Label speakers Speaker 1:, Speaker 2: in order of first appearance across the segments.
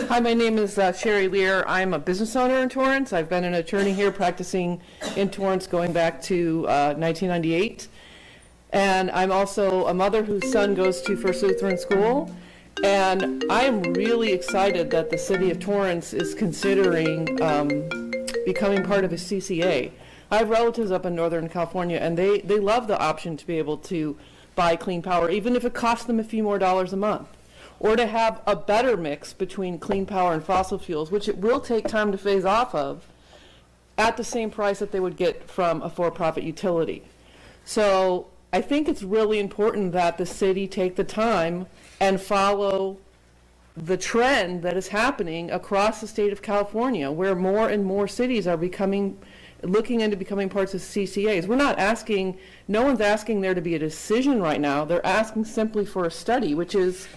Speaker 1: Hi, my name is Sherry Lear. I'm a business owner in Torrance. I've been an attorney here practicing in Torrance going back to 1998. And I'm also a mother whose son goes to First Lutheran School. And I am really excited that the city of Torrance is considering becoming part of a CCA. I have relatives up in Northern California, and they love the option to be able to buy clean power, even if it costs them a few more dollars a month, or to have a better mix between clean power and fossil fuels, which it will take time to phase off of, at the same price that they would get from a for-profit utility. So I think it's really important that the city take the time and follow the trend that is happening across the state of California, where more and more cities are looking into becoming parts of CCAs. We're not asking, no one's asking there to be a decision right now. They're asking simply for a study, which is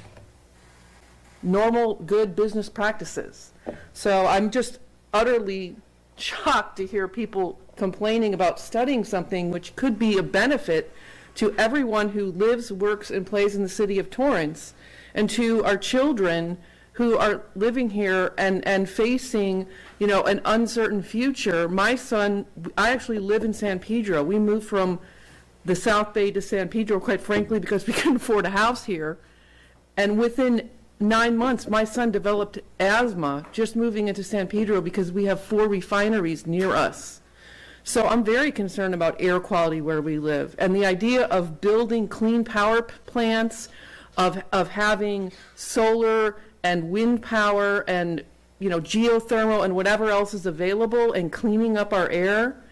Speaker 1: normal, good business practices. So I'm just utterly shocked to hear people complaining about studying something which could be a benefit to everyone who lives, works, and plays in the city of Torrance, and to our children who are living here and facing, you know, an uncertain future. My son, I actually live in San Pedro. We moved from the South Bay to San Pedro, quite frankly, because we couldn't afford a house here. And within 9 months, my son developed asthma just moving into San Pedro because we have 4 refineries near us. So I'm very concerned about air quality where we live. And the idea of building clean power plants, of having solar and wind power and, you know, geothermal and whatever else is available, and cleaning up our air,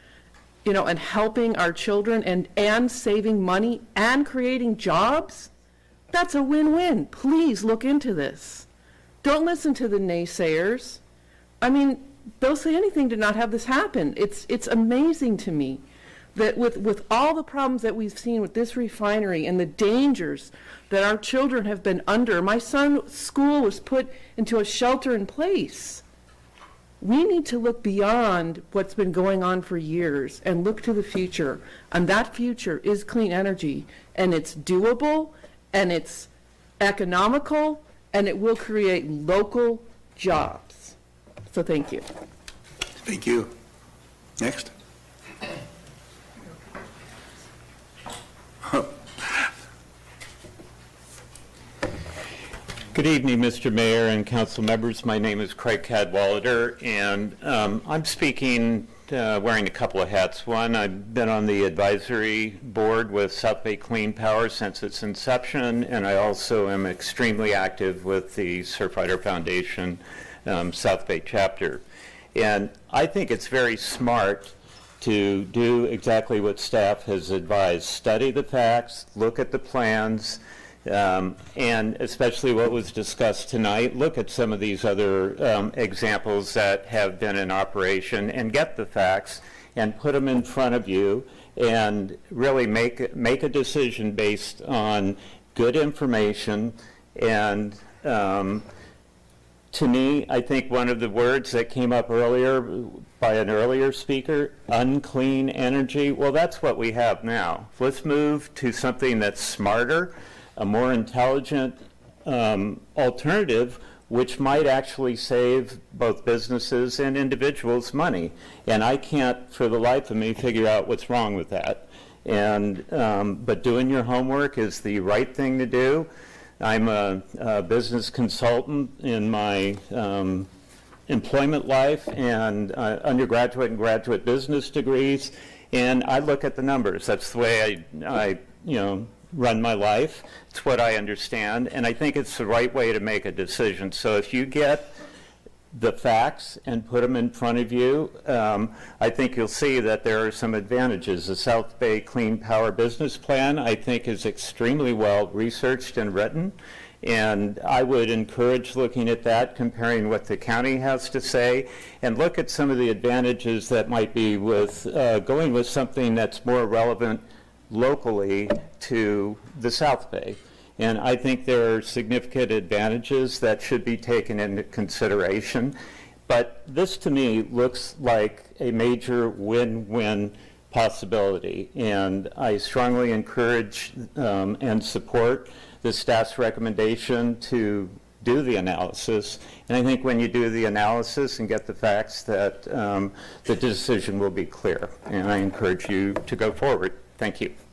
Speaker 1: you know, and helping our children and saving money and creating jobs, that's a win-win. Please look into this. Don't listen to the naysayers. I mean, they'll say anything to not have this happen. It's amazing to me that with all the problems that we've seen with this refinery and the dangers that our children have been under. My son's school was put into a shelter in place. We need to look beyond what's been going on for years and look to the future. And that future is clean energy. And it's doable, and it's economical, and it will create local jobs. So thank you.
Speaker 2: Thank you. Next.
Speaker 3: Good evening, Mr. Mayor and council members. My name is Craig Cadwallader, and I'm speaking wearing a couple of hats. One, I've been on the advisory board with South Bay Clean Power since its inception, and I also am extremely active with the Surfrider Foundation South Bay chapter. And I think it's very smart to do exactly what staff has advised. Study the facts, look at the plans, and especially what was discussed tonight, look at some of these other examples that have been in operation and get the facts and put them in front of you and really make a decision based on good information. And to me, I think one of the words that came up earlier by an earlier speaker, unclean energy, well, that's what we have now. Let's move to something that's smarter, a more intelligent alternative, which might actually save both businesses and individuals money. And I can't, for the life of me, figure out what's wrong with that. And but doing your homework is the right thing to do. I'm a business consultant in my employment life and undergraduate and graduate business degrees, and I look at the numbers. That's the way I run my life. It's what I understand, and I think it's the right way to make a decision. So if you get the facts and put them in front of you, I think you'll see that there are some advantages. The South Bay Clean Power Business Plan, I think, is extremely well researched and written, and I would encourage looking at that, comparing what the county has to say, and look at some of the advantages that might be with going with something that's more relevant locally to the South Bay. And I think there are significant advantages that should be taken into consideration. But this, to me, looks like a major win-win possibility. And I strongly encourage and support the staff's recommendation to do the analysis. And I think when you do the analysis and get the facts, that the decision will be clear. And I encourage you to go forward. Thank you.